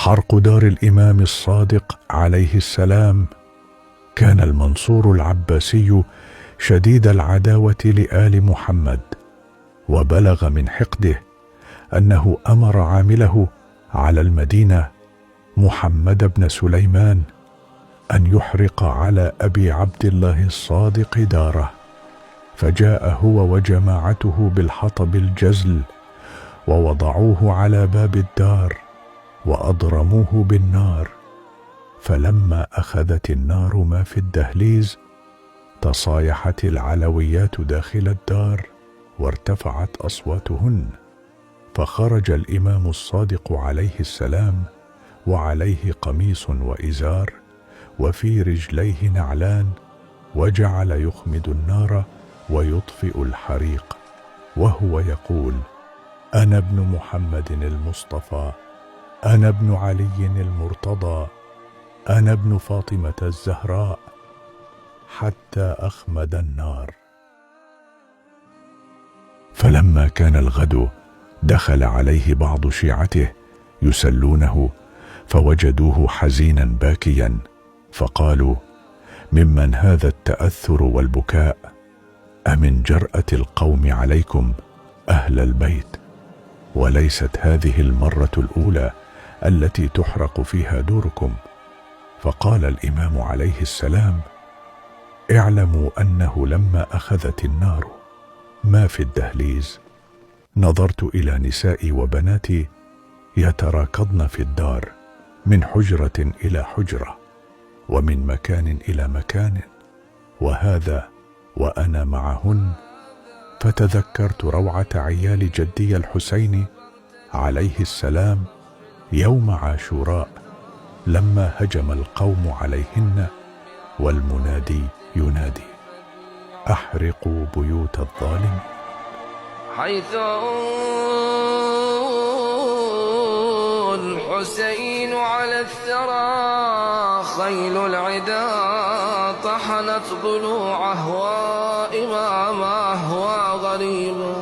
حرق دار الإمام الصادق عليه السلام. كان المنصور العباسي شديد العداوة لآل محمد، وبلغ من حقده أنه أمر عامله على المدينة محمد بن سليمان أن يحرق على أبي عبد الله الصادق داره، فجاء هو وجماعته بالحطب الجزل ووضعوه على باب الدار وأضرموه بالنار. فلما أخذت النار ما في الدهليز تصايحت العلويات داخل الدار وارتفعت أصواتهن، فخرج الإمام الصادق عليه السلام وعليه قميص وإزار وفي رجليه نعلان، وجعل يخمد النار ويطفئ الحريق، وهو يقول: أنا ابن محمد المصطفى، أنا ابن علي المرتضى، أنا ابن فاطمة الزهراء، حتى أخمد النار. فلما كان الغد دخل عليه بعض شيعته يسلونه، فوجدوه حزينا باكيا، فقالوا: ممن هذا التأثر والبكاء؟ أمن جرأة القوم عليكم أهل البيت؟ وليست هذه المرة الأولى التي تحرق فيها دوركم. فقال الإمام عليه السلام: اعلموا أنه لما أخذت النار ما في الدهليز نظرت إلى نسائي وبناتي يتراكضن في الدار من حجرة إلى حجرة ومن مكان إلى مكان، وهذا وأنا معهن، فتذكرت روعة عيال جدي الحسين عليه السلام يوم عاشوراء لما هجم القوم عليهن والمنادي ينادي: أحرقوا بيوت الظالم. حيث الحسين على الثرى خيل العدا طحنت ضلوعه، وإمامه وغريب